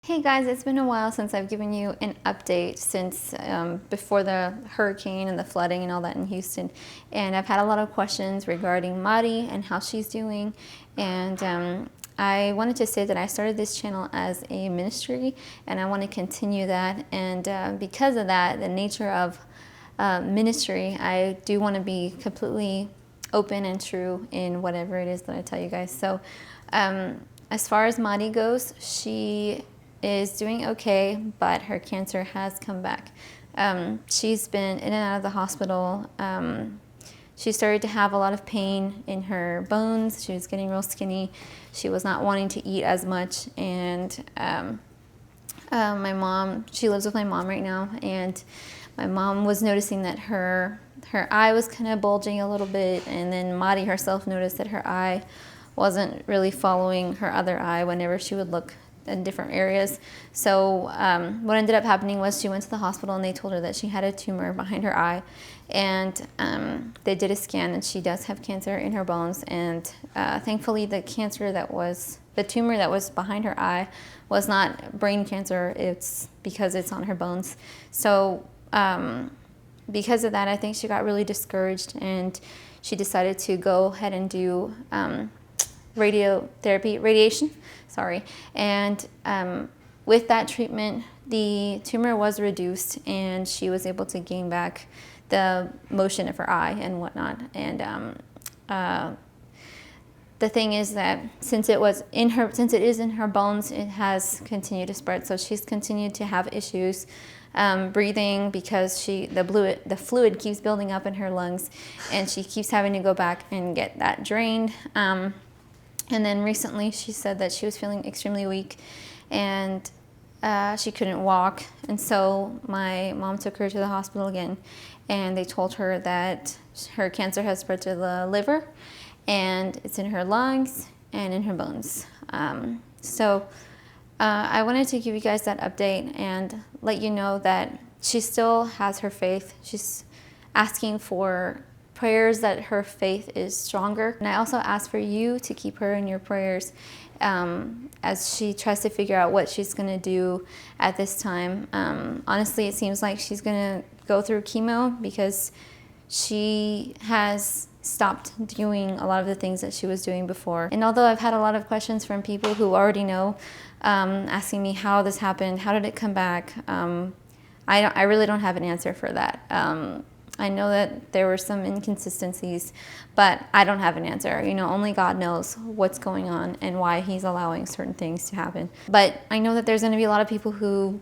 Hey guys, it's been a while since I've given you an update since before the hurricane and the flooding and all that in Houston. And I've had a lot of questions regarding Mari and how she's doing. And I wanted to say that I started this channel as a ministry and I want to continue that. And because of that, the nature of ministry, I do want to be completely open and true in whatever it is that I tell you guys. So as far as Mari goes, she is doing okay, but her cancer has come back. She's been in and out of the hospital. She started to have a lot of pain in her bones. She was getting real skinny. She was not wanting to eat as much. And my mom, she lives with my mom right now, and my mom was noticing that her eye was kind of bulging a little bit, and then Mari herself noticed that her eye wasn't really following her other eye whenever she would look in different areas. So what ended up happening was she went to the hospital and they told her that she had a tumor behind her eye, and they did a scan and she does have cancer in her bones. And thankfully the tumor that was behind her eye was not brain cancer. It's because it's on her bones. So because of that, I think she got really discouraged and she decided to go ahead and do radiation, and with that treatment the tumor was reduced and she was able to gain back the motion of her eye and whatnot. And the thing is that since it is in her bones, it has continued to spread. So she's continued to have issues breathing because the fluid keeps building up in her lungs, and she keeps having to go back and get that drained. And then recently she said that she was feeling extremely weak and she couldn't walk. And so my mom took her to the hospital again, and they told her that her cancer has spread to the liver and it's in her lungs and in her bones. So I wanted to give you guys that update and let you know that she still has her faith. She's asking for prayers that her faith is stronger. And I also ask for you to keep her in your prayers as she tries to figure out what she's going to do at this time. Honestly, it seems like she's going to go through chemo because she has stopped doing a lot of the things that she was doing before. And although I've had a lot of questions from people who already know, asking me how this happened, how did it come back, I really don't have an answer for that. I know that there were some inconsistencies, but I don't have an answer. You know, only God knows what's going on and why He's allowing certain things to happen. But I know that there's going to be a lot of people who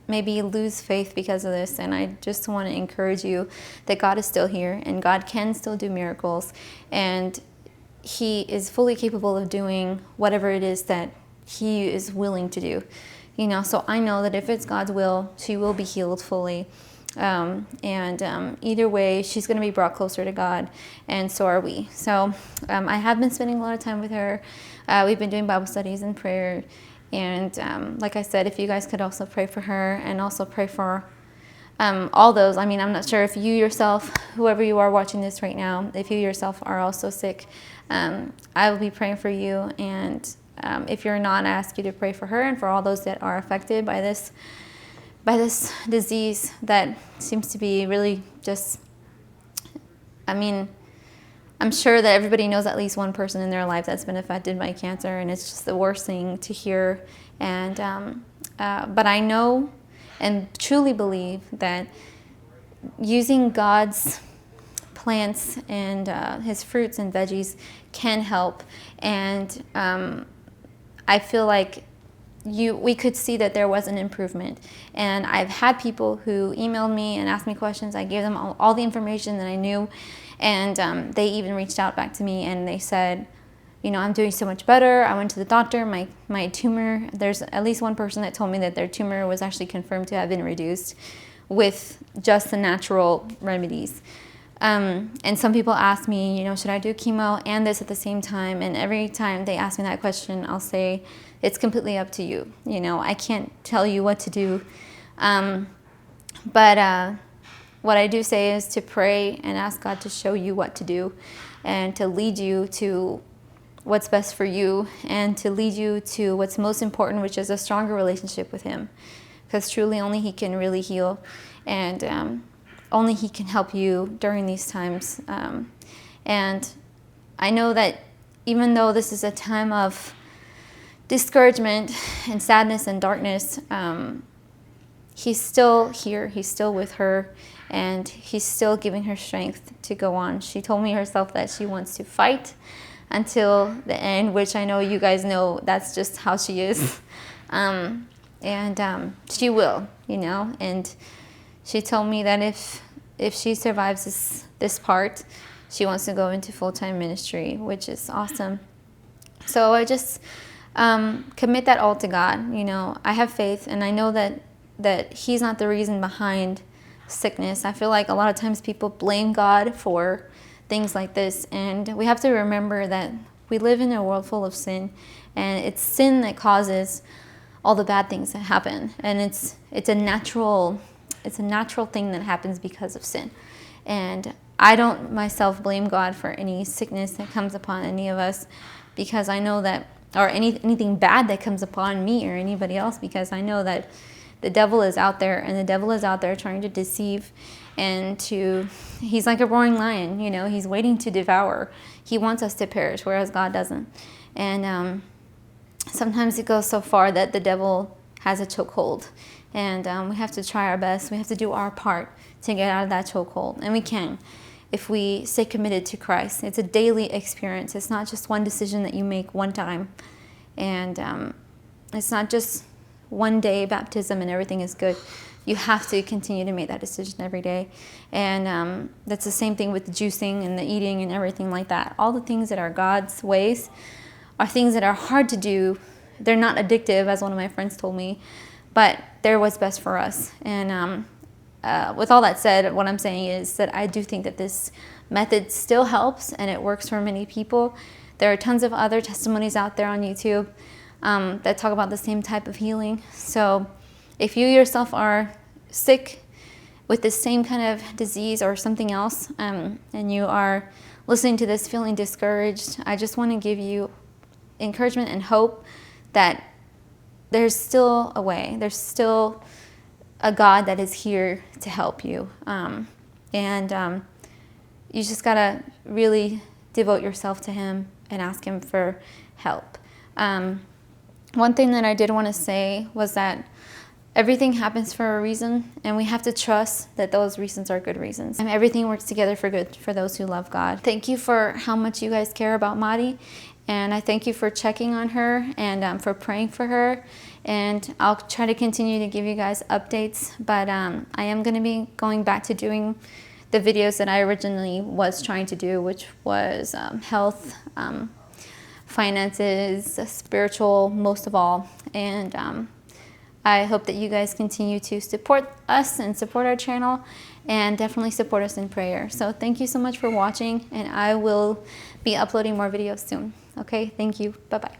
maybe lose faith because of this, and I just want to encourage you that God is still here and God can still do miracles, and He is fully capable of doing whatever it is that He is willing to do. You know, so I know that if it's God's will, she will be healed fully. Either way, she's going to be brought closer to God, and so are we. So I have been spending a lot of time with her. We've been doing Bible studies and prayer, and like I said, if you guys could also pray for her and also pray for all those. I mean, I'm not sure if you yourself, whoever you are watching this right now, if you yourself are also sick, I will be praying for you. And if you're not, I ask you to pray for her and for all those that are affected by this disease that seems to be really just, I mean, I'm sure that everybody knows at least one person in their life that's been affected by cancer, and it's just the worst thing to hear. And but I know and truly believe that using God's plants and His fruits and veggies can help. And I feel like we could see that there was an improvement. And I've had people who emailed me and asked me questions. I gave them all the information that I knew, and they even reached out back to me and they said, you know, I'm doing so much better. I went to the doctor, my tumor, there's at least one person that told me that their tumor was actually confirmed to have been reduced with just the natural remedies. And some people ask me, you know, should I do chemo and this at the same time? And every time they ask me that question, I'll say, it's completely up to you. You know, I can't tell you what to do. But what I do say is to pray and ask God to show you what to do and to lead you to what's best for you and to lead you to what's most important, which is a stronger relationship with him. Because truly only he can really heal, and only he can help you during these times. And I know that even though this is a time of discouragement and sadness and darkness, he's still here, he's still with her, and he's still giving her strength to go on. She told me herself that she wants to fight until the end, which I know you guys know that's just how she is. And she will, you know, and she told me that if she survives this part, she wants to go into full-time ministry, which is awesome. So I just commit that all to God. You know, I have faith, and I know that he's not the reason behind sickness. I feel like a lot of times people blame God for things like this, and we have to remember that we live in a world full of sin, and it's sin that causes all the bad things that happen, and it's a natural thing that happens because of sin. And I don't myself blame God for any sickness that comes upon any of us, because I know that, or anything bad that comes upon me or anybody else, because I know that the devil is out there, and the devil is out there trying to deceive, and he's like a roaring lion, you know, he's waiting to devour. He wants us to perish, whereas God doesn't. And sometimes it goes so far that the devil has a chokehold, and we have to try our best. We have to do our part to get out of that chokehold, and we can if we stay committed to Christ. It's a daily experience. It's not just one decision that you make one time, and it's not just one day baptism and everything is good. You have to continue to make that decision every day. And that's the same thing with the juicing and the eating and everything like that. All the things that are God's ways are things that are hard to do. They're not addictive, as one of my friends told me, but they're what's best for us. And with all that said, what I'm saying is that I do think that this method still helps, and it works for many people. There are tons of other testimonies out there on YouTube that talk about the same type of healing. So if you yourself are sick with the same kind of disease or something else, and you are listening to this feeling discouraged, I just want to give you encouragement and hope that there's still a way. There's still a God that is here to help you. And you just got to really devote yourself to him and ask him for help. One thing that I did want to say was that everything happens for a reason, and we have to trust that those reasons are good reasons. And everything works together for good for those who love God. Thank you for how much you guys care about Mari, and I thank you for checking on her and for praying for her. And I'll try to continue to give you guys updates, but I am going to be going back to doing the videos that I originally was trying to do, which was health, finances, spiritual, most of all. And I hope that you guys continue to support us and support our channel, and definitely support us in prayer. So thank you so much for watching, and I will be uploading more videos soon. Okay, thank you. Bye-bye.